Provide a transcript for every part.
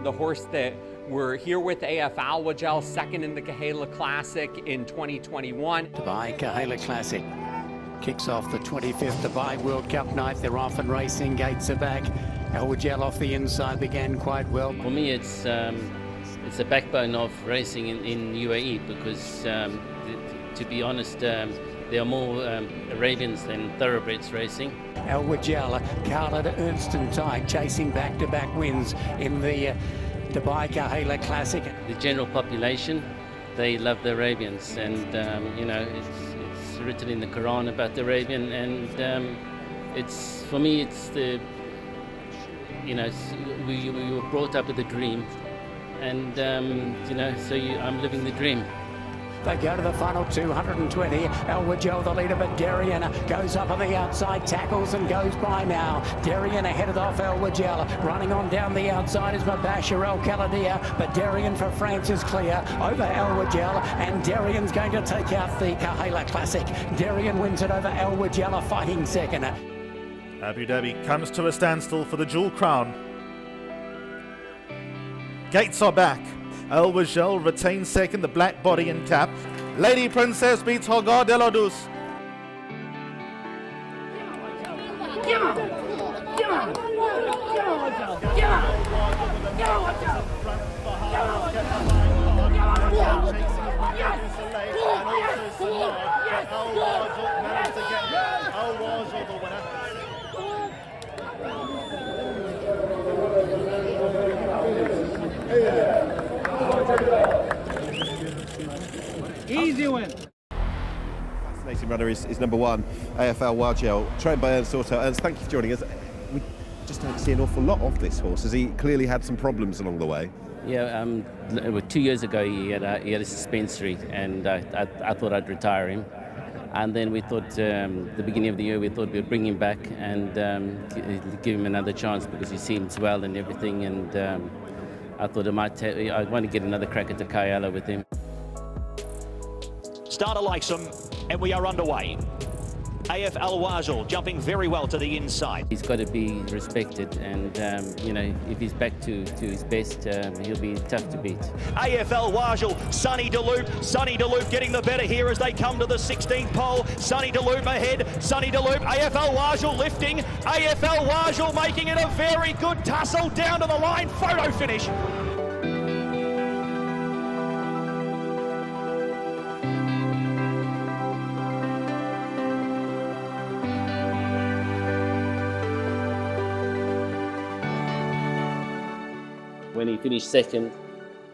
the horse that we're here with, AF Alwajel, second in the Kahala Classic in 2021. Dubai Kahala Classic kicks off the 25th Dubai World Cup night. They're off and racing, gates are back. Alwajel off the inside began quite well. For me, it's the backbone of racing in UAE because, to be honest, there are more Arabians than thoroughbreds racing. Alwajel, Khalid Ernst Tadhg chasing back-to-back wins in the Dubai Kahala Classic. The general population, they love the Arabians, and you know, it's written in the Quran about the Arabian, and it's, for me, it's the, you know, we were brought up with a dream, and you know, so I'm living the dream. They go to the final 220. Alwajel the leader, but Darien goes up on the outside, tackles and goes by now. Darien ahead of off Alwajel. Running on down the outside is Mabashir El Khaladia, but Darien for France is clear over Alwajel, and Darien's going to take out the Kahala Classic. Darien wins it over Alwajel, fighting second. Abu Dhabi comes to a standstill for the Jewel Crown. Gates are back. Alwajel retains second, the black body and cap. Lady Princess beats Hogar de la Douce. Easy win. Fascinating runner is number one, AF Alwajel, trained by Ernst Oertel. Ernst, thank you for joining us. We just don't see an awful lot of this horse. Has he clearly had some problems along the way? Yeah, 2 years ago he had a suspensory, and I thought I'd retire him. And then we thought, the beginning of the year, we thought we'd bring him back and give him another chance because he seems well and everything. And I thought I want to get another crack at the Kahala with him. Starter likes him, and we are underway. AF Alwajel jumping very well to the inside. He's got to be respected, and you know, if he's back to his best, he'll be tough to beat. AF Alwajel, Sonny Deloop getting the better here as they come to the 16th pole. Sonny Deloop ahead, Sonny Deloop, AF Alwajel lifting, AF Alwajel making it a very good tussle down to the line, photo finish. When he finished second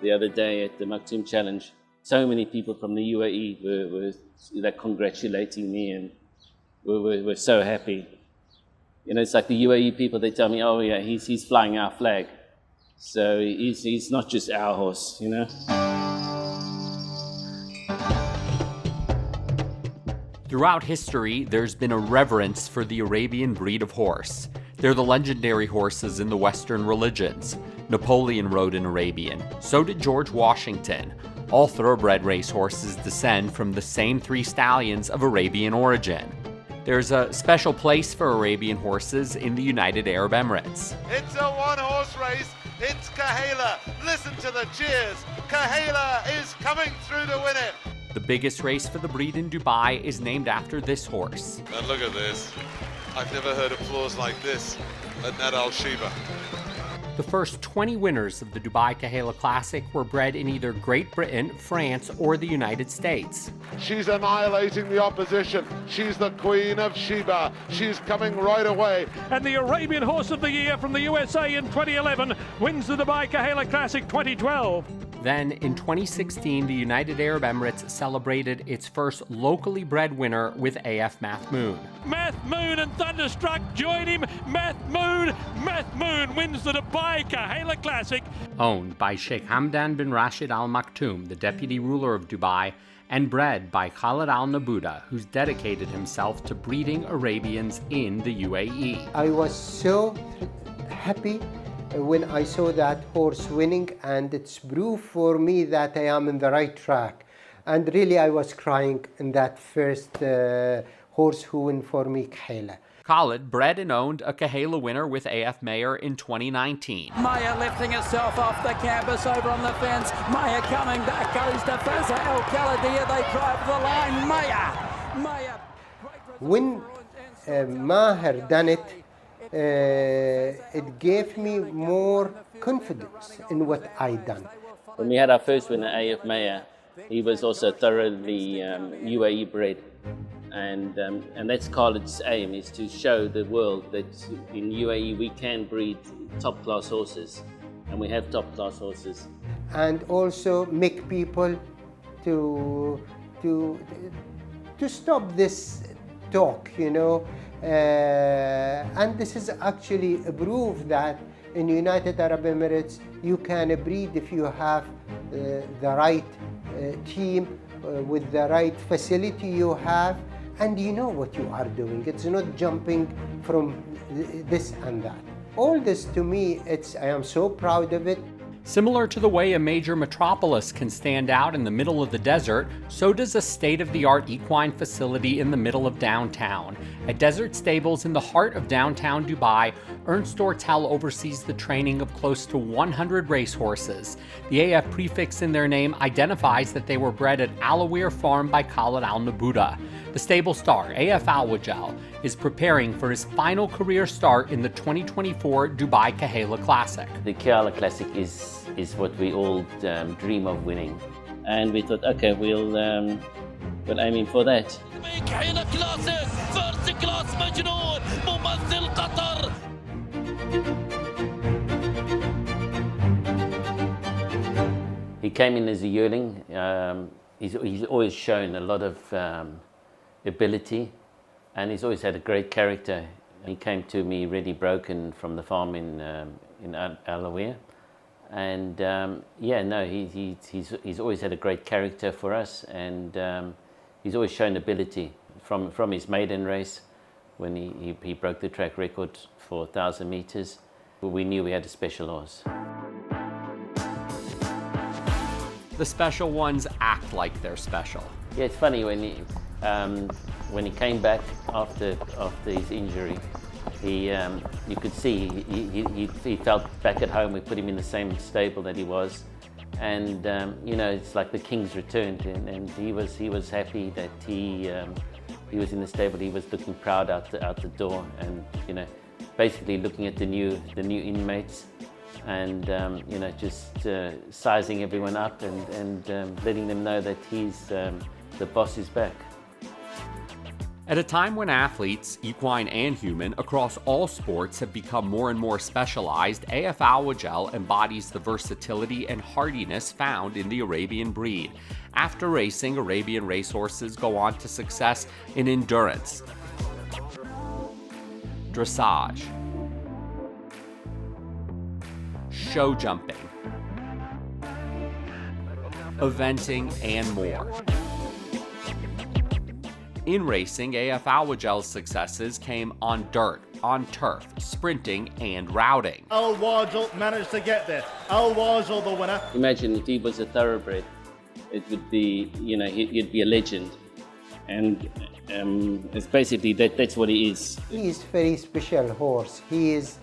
the other day at the Maktoum Challenge, so many people from the UAE were congratulating me, and were so happy. You know, it's like the UAE people, they tell me, oh yeah, he's flying our flag. So he's not just our horse, you know. Throughout history, there's been a reverence for the Arabian breed of horse. They're the legendary horses in the Western religions. Napoleon rode an Arabian. So did George Washington. All thoroughbred racehorses descend from the same three stallions of Arabian origin. There's a special place for Arabian horses in the United Arab Emirates. It's a one-horse race. It's Kahala. Listen to the cheers. Kahala is coming through to win it. The biggest race for the breed in Dubai is named after this horse. And look at this. I've never heard applause like this at Nad Al Sheba. The first 20 winners of the Dubai Kahala Classic were bred in either Great Britain, France, or the United States. She's annihilating the opposition. She's the Queen of Sheba. She's coming right away. And the Arabian Horse of the Year from the USA in 2011 wins the Dubai Kahala Classic 2012. Then, in 2016, the United Arab Emirates celebrated its first locally bred winner with AF Mathmoon. Mathmoon and Thunderstruck join him. Mathmoon wins the Dubai Kahala Classic. Owned by Sheikh Hamdan bin Rashid Al Maktoum, the deputy ruler of Dubai, and bred by Khalid Al Nabooda, who's dedicated himself to breeding Arabians in the UAE. I was so happy when I saw that horse winning, and it's proof for me that I am in the right track. And really I was crying in that first horse who won for me, Kahala. Khalid bred and owned a Kahala winner with AF Mayer in 2019. Maya lifting herself off the canvas over on the fence. Maya coming back, goes to Fazza El Khalidia. They drive the line. Maya. When Maher done it, it gave me more confidence in what I done. When we had our first winner, AF Mayer, he was also thoroughly UAE bred. And that's Khalid's aim, is to show the world that in UAE we can breed top-class horses, and we have top-class horses. And also make people to stop this talk, you know. And this is actually a proof that in United Arab Emirates you can breed if you have the right team with the right facility you have, and you know what you are doing. It's not jumping from this and that. All this to me, I am so proud of it. Similar to the way a major metropolis can stand out in the middle of the desert, so does a state-of-the-art equine facility in the middle of downtown. At Desert Stables in the heart of downtown Dubai, Ernst Oertel oversees the training of close to 100 racehorses. The AF prefix in their name identifies that they were bred at Alawir Farm by Khalid Al Nabooda. The stable star, AF Alwajel, is preparing for his final career start in the 2024 Dubai Kahala Classic. The Kahala Classic is what we all dream of winning. And we thought, okay, we're aiming for that. He came in as a yearling. He's always shown a lot of ability, and he's always had a great character. He came to me ready broken from the farm in Alawir, and he's always had a great character for us, and he's always shown ability from his maiden race when he broke the track record for 1,000 meters. We knew we had a special horse. The special ones act like they're special. Yeah, it's funny when he came back after his injury, you could see he felt back at home. We put him in the same stable that he was, and it's like the king's returned, and he was happy that he was in the stable. He was looking proud out the door, and basically looking at the new inmates, and just sizing everyone up and letting them know that the boss is back. At a time when athletes, equine and human, across all sports have become more and more specialized, AF Alwajel embodies the versatility and hardiness found in the Arabian breed. After racing, Arabian racehorses go on to success in endurance, dressage, show jumping, eventing, and more. In racing, AF Alwajel's successes came on dirt, on turf, sprinting, and routing. Alwajel managed to get there. Alwajel the winner. Imagine if he was a thoroughbred, it would be, he'd be a legend. And it's basically that's what he is. He is a very special horse. He is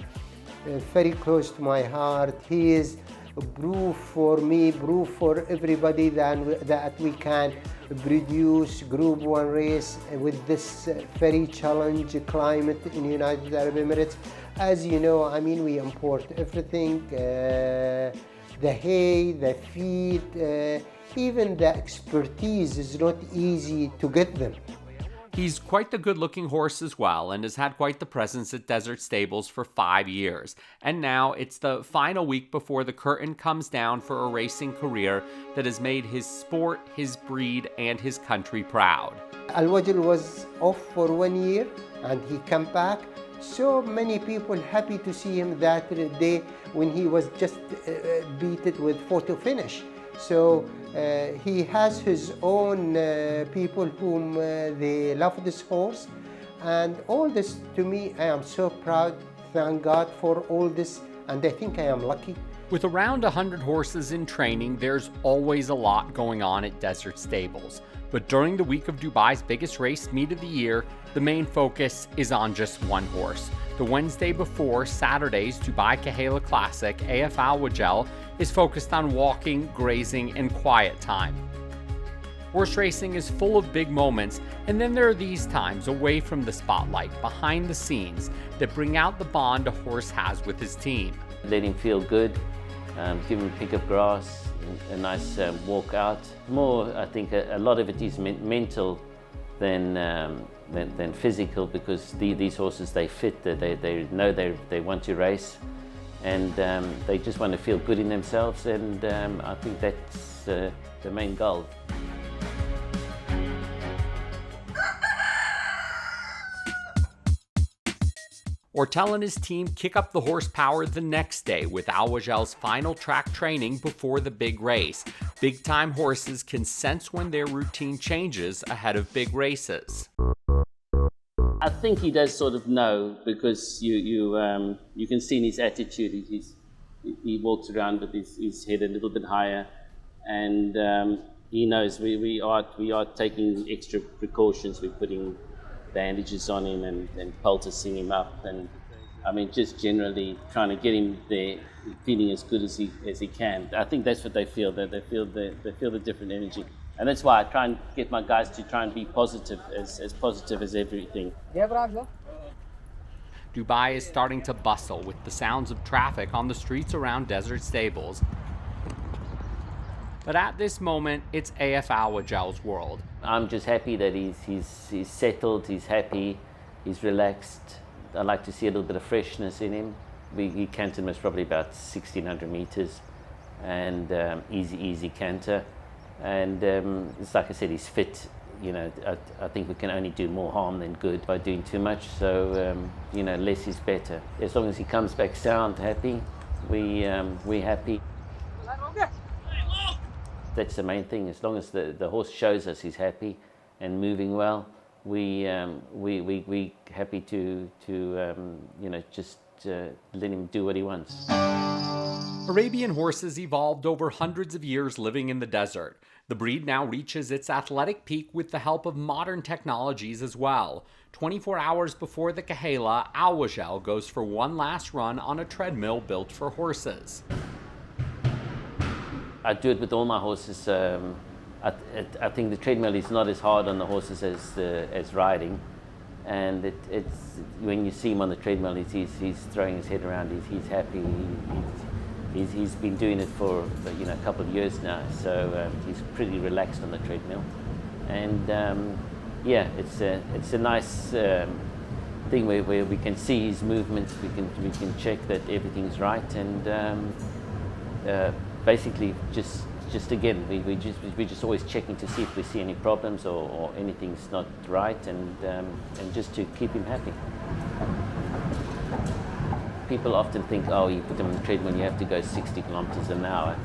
very close to my heart. He is a proof for me, proof for everybody that we can produce Group 1 race with this very challenging climate in the United Arab Emirates. As you know, we import everything, the hay, the feed, even the expertise is not easy to get them. He's quite the good-looking horse as well, and has had quite the presence at Desert Stables for 5 years. And now it's the final week before the curtain comes down for a racing career that has made his sport, his breed, and his country proud. Alwajel was off for 1 year, and he came back. So many people happy to see him that day when he was just beat it with photo finish. So he has his own people whom they love this horse, and all this to me, I am so proud. Thank God for all this, and I think I am lucky. With around 100 horses in training, there's always a lot going on at Desert Stables. But during the week of Dubai's biggest race meet of the year, the main focus is on just one horse. The Wednesday before Saturday's Dubai Kahela Classic, AF Alwajel is focused on walking, grazing, and quiet time. Horse racing is full of big moments, and then there are these times away from the spotlight, behind the scenes, that bring out the bond a horse has with his team. Let him feel good, give him a pick of grass, a nice walk out. More, I think, a lot of it is mental than physical, because these horses, they fit, they know they want to race, and they just want to feel good in themselves, and I think that's the main goal. Oertel and his team kick up the horsepower the next day with Alwajel's final track training before the big race. Big-time horses can sense when their routine changes ahead of big races. I think he does sort of know, because you can see in his attitude, he walks around with his head a little bit higher, and he knows we are taking extra precautions. We're putting bandages on him and poulticing him up, and I mean, just generally trying to get him there feeling as good as he can. I think that's what they feel. That they feel the different energy, and that's why I try and get my guys to try and be positive, as positive as everything. Dubai is starting to bustle with the sounds of traffic on the streets around Desert Stables. But at this moment, it's AF Alwajel's world. I'm just happy that he's settled, he's happy, he's relaxed. I like to see a little bit of freshness in him. He cantered most probably about 1,600 meters, and easy canter. And it's like I said, he's fit. You know, I think we can only do more harm than good by doing too much. So you know, less is better. As long as he comes back sound, happy, we're happy. That's the main thing. As long as the horse shows us he's happy and moving well, we happy to you know, just let him do what he wants. Arabian horses evolved over hundreds of years living in the desert. The breed now reaches its athletic peak with the help of modern technologies as well. 24 hours before the Kahela, Alwajel goes for one last run on a treadmill built for horses. I do it with all my horses. I think the treadmill is not as hard on the horses as riding, and it's when you see him on the treadmill, he's throwing his head around. He's happy. He's been doing it for a couple of years now, so he's pretty relaxed on the treadmill, and yeah, it's a nice thing where we can see his movements. We can check that everything's right, and basically just again we're just always checking to see if we see any problems or anything's not right, and just to keep him happy. People often think, oh, you put them on the treadmill, you have to go 60 kilometers an hour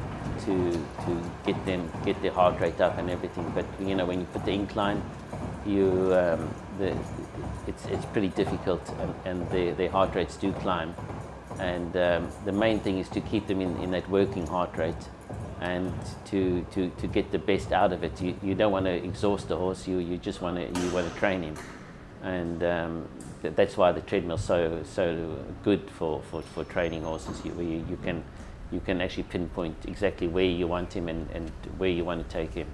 to get their heart rate up and everything. But you know, when you put the incline, it's pretty difficult, and their heart rates do climb. And the main thing is to keep them in that working heart rate, and to get the best out of it. You don't want to exhaust the horse. You just want to train him, and that's why the treadmill's so good for training horses. You can actually pinpoint exactly where you want him and where you want to take him.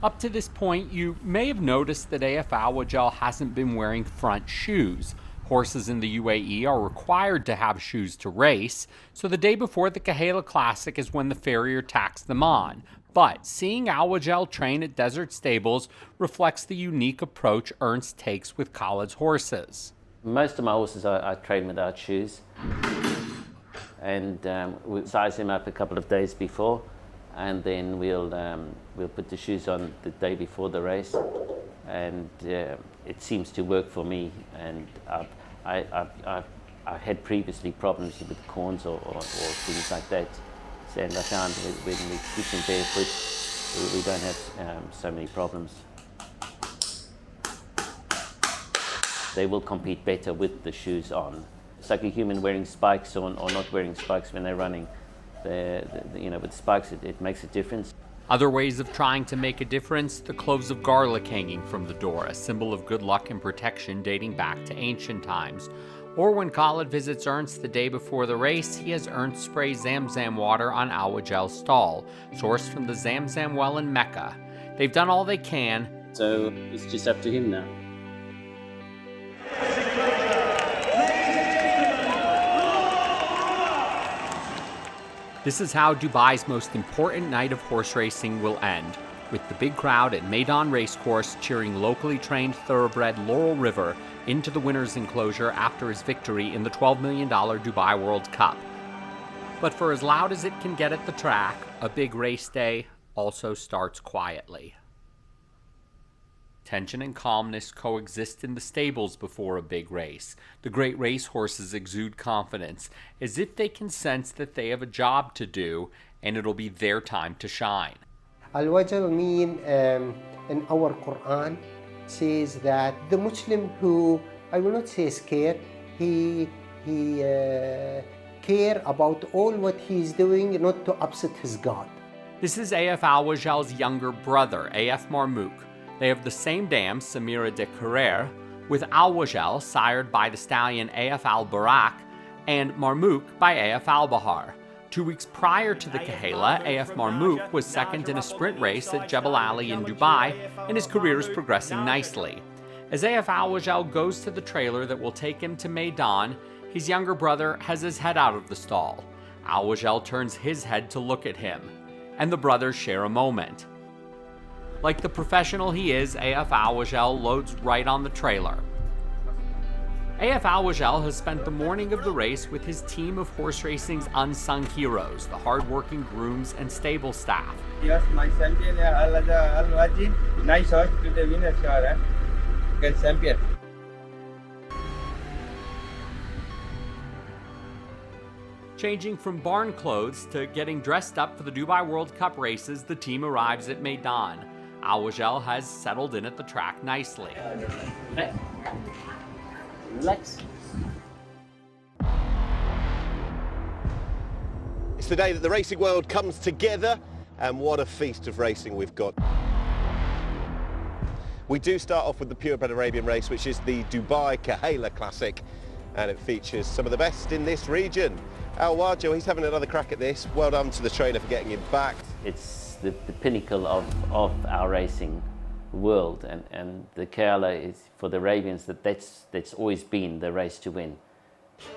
Up to this point, you may have noticed that AF Alwajel hasn't been wearing front shoes. Horses in the UAE are required to have shoes to race, so the day before the Kahela Classic is when the farrier tacks them on. But seeing Alwajel train at Desert Stables reflects the unique approach Ernst takes with Khalid's horses. Most of my horses I train without shoes, and we size them up a couple of days before, and then we'll put the shoes on the day before the race, and it seems to work for me. And I had previously problems with corns or things like that, and I found when we keep them barefoot, we don't have so many problems. They will compete better with the shoes on. It's like a human wearing spikes or not wearing spikes when they're running. With spikes, it makes a difference. Other ways of trying to make a difference: the cloves of garlic hanging from the door, a symbol of good luck and protection dating back to ancient times. Or when Khalid visits Ernst the day before the race, he has Ernst spray Zamzam water on Alwajel's stall, sourced from the Zamzam well in Mecca. They've done all they can, So it's just up to him now. This is how Dubai's most important night of horse racing will end, with the big crowd at Meydan Racecourse cheering locally trained thoroughbred Laurel River into the winner's enclosure after his victory in the $12 million Dubai World Cup. But for as loud as it can get at the track, a big race day also starts quietly. Tension and calmness coexist in the stables before a big race. The great racehorses exude confidence, as if they can sense that they have a job to do and it'll be their time to shine. Alwajel mean in our Quran says that the Muslim who, I will not say scared, he care about all what he's doing, not to upset his God. This is AF Alwajel's younger brother, AF Marmouk. They have the same dam, Samira de Carrere, with Alwajel sired by the stallion AF Al Barak and Marmouk by AF Al Bahar. 2 weeks prior to the Kahela, AF Marmouk was second in a sprint race at Jebel Ali in Dubai, and his career is progressing nicely. As AF Alwajel goes to the trailer that will take him to Meydan, his younger brother has his head out of the stall. Alwajel turns his head to look at him, and the brothers share a moment. Like the professional he is, AF Alwajel loads right on the trailer. AF Alwajel has spent the morning of the race with his team of horse racing's unsung heroes, the hard-working grooms and stable staff. Yes, my champion Alwajel. Nice horse to the winner, sir. Good champion. Changing from barn clothes to getting dressed up for the Dubai World Cup races, the team arrives at Meydan. Alwajel has settled in at the track nicely. Relax. It's the day that the racing world comes together, and what a feast of racing we've got. We do start off with the purebred Arabian race, which is the Dubai Kahela Classic, and it features some of the best in this region. Alwajel, he's having another crack at this. Well done to the trainer for getting him back. It's the pinnacle of our racing world, and the Kahela is, for the Arabians, that's always been the race to win.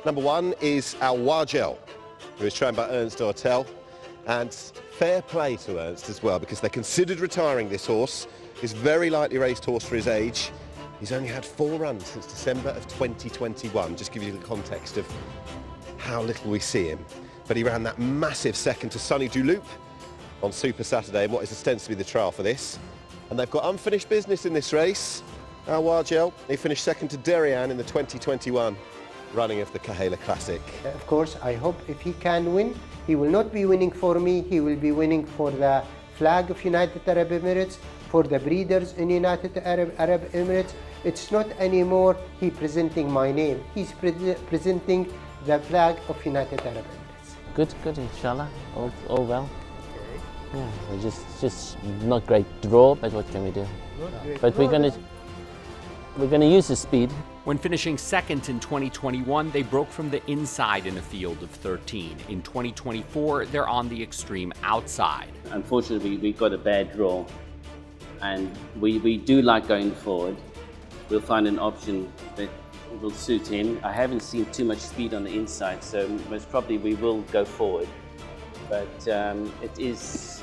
Number 1 is Alwajel, who is trained by Ernst Oertel, and fair play to Ernst as well, because they considered retiring this horse. He's a very lightly raced horse for his age. He's only had 4 runs since December of 2021, just give you the context of how little we see him. But he ran that massive second to Sunny Dulup on Super Saturday in what is ostensibly the trial for this. And they've got unfinished business in this race. Alwajel, he finished second to Arabian in the 2021 running of the Kahela Classic. Of course, I hope if he can win, he will not be winning for me, he will be winning for the flag of United Arab Emirates, for the breeders in United Arab Emirates. It's not anymore he presenting my name, he's presenting the flag of United Arab Emirates. Good, inshallah. All well. Yeah, we're just not great draw, but what can we do? But we're gonna use the speed. When finishing second in 2021, they broke from the inside in a field of 13. In 2024, they're on the extreme outside. Unfortunately, we got a bad draw, and we do like going forward. We'll find an option that will suit him. I haven't seen too much speed on the inside, so most probably we will go forward. But it's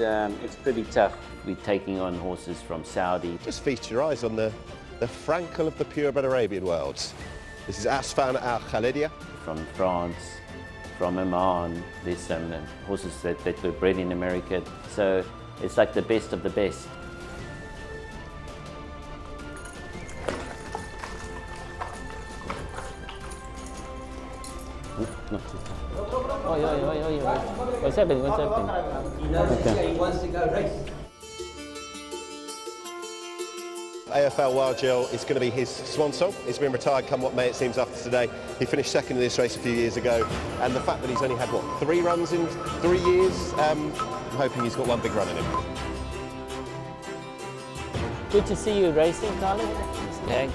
pretty tough. We're taking on horses from Saudi. Just feast your eyes on the Frankel of the purebred Arabian world. This is Asfan Al Khalidia. From France, from Oman. There's some horses that were bred in America. So it's like the best of the best. Not too tough. Oh. What's happening? Okay. He wants to go race. AF Alwajel is going to be his swan song. He's been retired come what may, it seems, after today. He finished second in this race a few years ago, and the fact that he's only had, 3 runs in 3 years, I'm hoping he's got one big run in him. Good to see you racing, Khalid. Tadhg.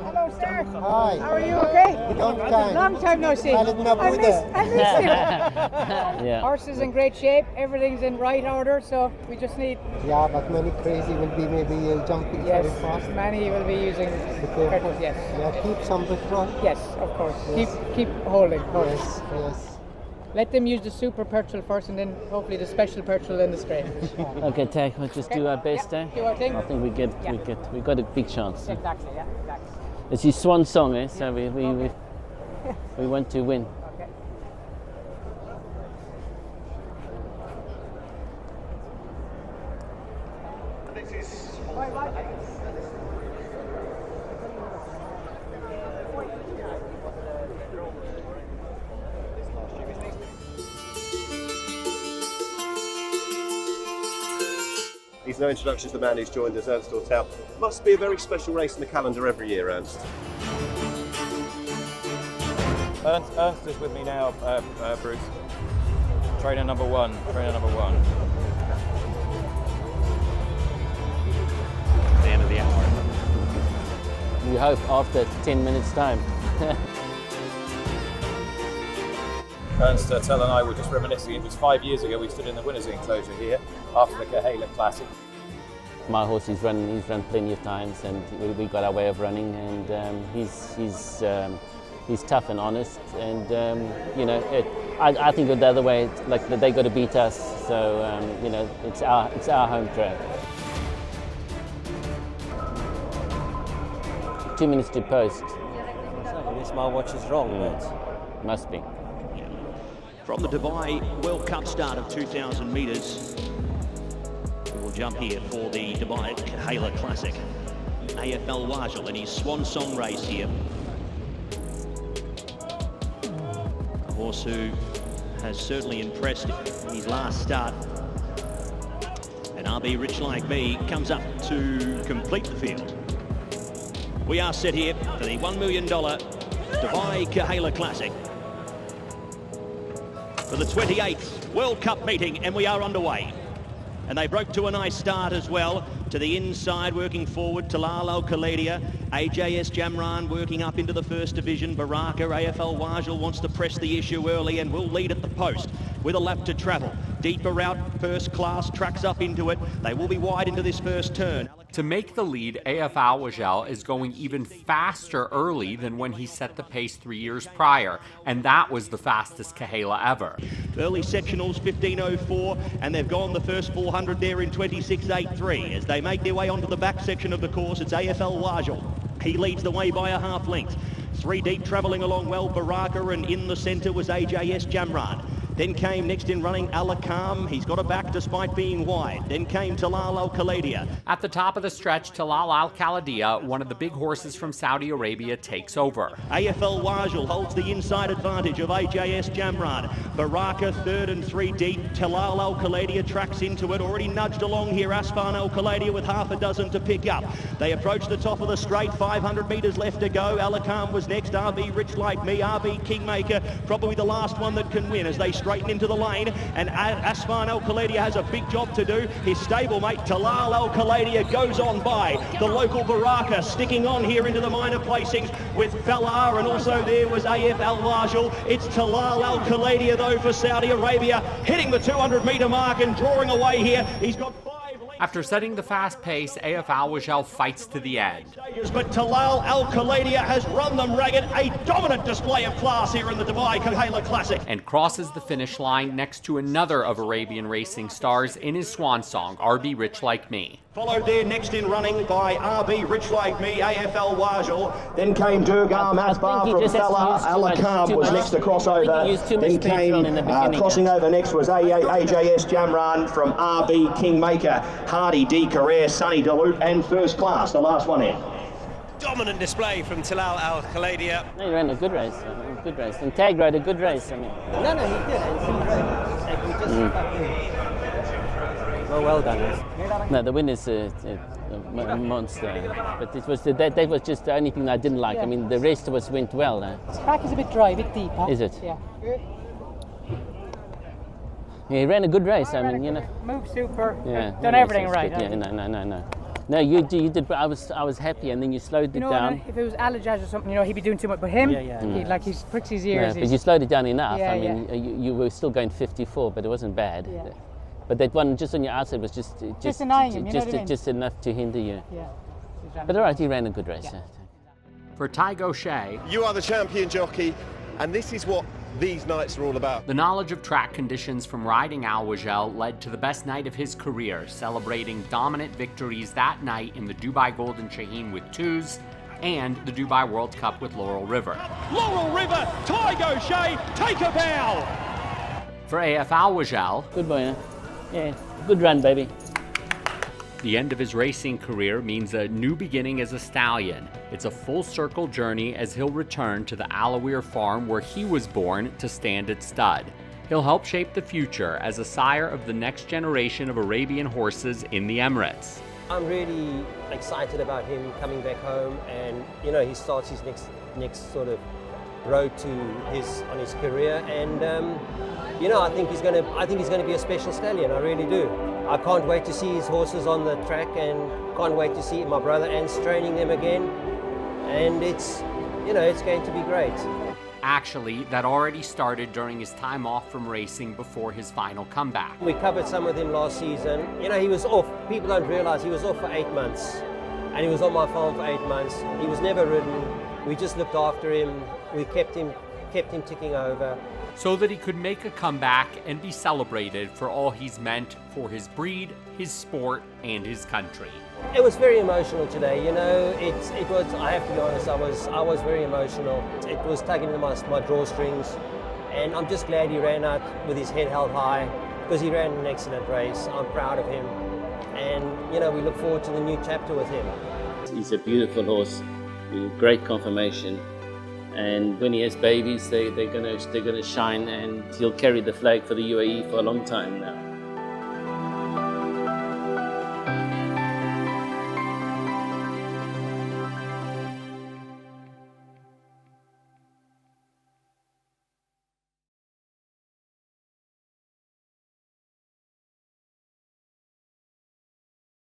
Hello, sir. Hi. How are you? Okay? Long time no see. Khalid Nabooda. I miss you. Yeah. Horse is in great shape. Everything's in right order. So we just need. Yeah, but many crazy will be maybe jumping very fast. Many will be using petrol. Yes. Yeah, keep some petrol. Yes, of course. Yes. Keep holding. Yes, yes. Let them use the super petrol first, and then hopefully the special petrol in the straight. Okay, Tadhg, we'll just do our best, eh? Do our thing. I think we got a big chance. Exactly. Yeah. Exactly. It's his swan song, eh? So we want to win. Okay. He's no introduction to the man who's joined us, Ernst Oertel. Must be a very special race in the calendar every year, Ernst. Ernst is with me now, Bruce. Trainer number one. The end of the hour. We hope after 10 minutes time. Ernst Oertel and I were just reminiscing. It was 5 years ago we stood in the winners' enclosure here after the Kahala Classic. My horse, he's run plenty of times, and we got our way of running, and he's tough and honest, and you know, I think the other way, like they got to beat us, so you know, it's our home track. 2 minutes to post. This my watch is wrong, Must be. From the Dubai World Cup start of 2,000 metres, we will jump here for the Dubai Kahala Classic. AF Alwajel in his swan song race here. A horse who has certainly impressed in his last start. And RB Rich Like Me comes up to complete the field. We are set here for the $1 million Dubai Kahala Classic, for the 28th World Cup meeting, and we are underway. And they broke to a nice start as well. To the inside, working forward, Tadhg O'Shea, AJC Jamran working up into the first division. Baraka, AF Alwajel wants to press the issue early and will lead at the post with a lap to travel. Deeper out, first class, tracks up into it. They will be wide into this first turn. To make the lead, AF Alwajel is going even faster early than when he set the pace 3 years prior, and that was the fastest Kahala ever. Early sectionals 15.04, and they've gone the first 400 there in 26.83. As they make their way onto the back section of the course, it's AF Alwajel. He leads the way by a half length. 3 deep, travelling along well, Baraka, and in the centre was AJC Jamran. Then came next in running Alakam. He's got a back despite being wide. Then came Tadhg O'Shea. At the top of the stretch, Tadhg O'Shea, one of the big horses from Saudi Arabia, takes over. AF Alwajel holds the inside advantage of AJC Jamran. Baraka third and 3 deep. Tadhg O'Shea tracks into it. Already nudged along here, Aspan O'Shea with half a dozen to pick up. They approach the top of the straight, 500 metres left to go. Alakam was next, RB Rich Like Me, RB Kingmaker, probably the last one that can win as they straighten into the lane, and Aspan O'Shea has a big job to do. His stablemate Tadhg O'Shea goes on by. The local Baraka sticking on here into the minor placings with Falar, and also there was AF Alwajel. It's Tadhg O'Shea though for Saudi Arabia, hitting the 200 metre mark and drawing away here. He's got 5 lengths. After setting the fast pace, AF Alwajel fights to the end. But Tadhg O'Shea has run them ragged. A dominant display of class here in the Dubai Kahala Classic. And crosses the finish line next to another of Arabian racing stars in his swan song, RB Rich Like Me. Followed there next in running by RB Rich Like Me, AF Alwajel. Then came Durgam Asbar from Salah. Alakam was next to cross over. Then came crossing over next was AJC Jamran from RB Kingmaker. Hardy, D. Carrere, Sonny DeLoop, and First Class, the last one in. Dominant display from Tadhg O'Shea. No, he ran a good race. And Tadhg rode a good race. I mean. No, he did. Well done. No, the win is a monster. But it was that was just the only thing I didn't like. I mean, the rest went well. This track is a bit dry, a bit deep. Huh? Is it? Yeah. Yeah, he ran a good race. I mean, you know. Move super. Yeah. Done everything right. Yeah, no. No, you did. I was happy, and then you slowed it down. If it was Al Hajjaj or something, he'd be doing too much. But him, he pricks his ears. No, but you slowed it down enough. Yeah, I mean, you were still going 54, but it wasn't bad. Yeah. But that one just on your outside was just annoying him, just enough to hinder you. Yeah. But all right, he ran a good race. Yeah. For Tadhg O'Shea, you are the champion jockey, and this is what these nights are all about. the knowledge of track conditions from riding Alwajel led to the best night of his career, celebrating dominant victories that night in the Dubai Golden Shaheen with twos and the Dubai World Cup with Laurel River. Laurel River, Tadhg O'Shea, take a bow. For AF Alwajel, Good boy, yeah. Good run, baby. the end of his racing career means a new beginning as a stallion. It's a full circle journey as he'll return to the Alawir farm where he was born to stand at stud. He'll help shape the future as a sire of the next generation of Arabian horses in the Emirates. I'm really excited about him coming back home, and he starts his next sort of road to his career, and I think he's going to be a special stallion. I really do. I can't wait to see his horses on the track, and can't wait to see my brother Ernst training them again, and it's going to be great. Actually, that already started during his time off from racing before his final comeback. We covered some with him last season. He was off. People don't realize he was off for 8 months, and he was on my farm for 8 months. He was never ridden. We just looked after him. We kept him ticking over, so that he could make a comeback and be celebrated for all he's meant for his breed, his sport, and his country. It was very emotional today. It was. I have to be honest. I was very emotional. It was tugging at my drawstrings, and I'm just glad he ran out with his head held high, because he ran an excellent race. I'm proud of him, and we look forward to the new chapter with him. He's a beautiful horse, with great conformation, and when he has babies, they're gonna shine, and he'll carry the flag for the UAE for a long time now.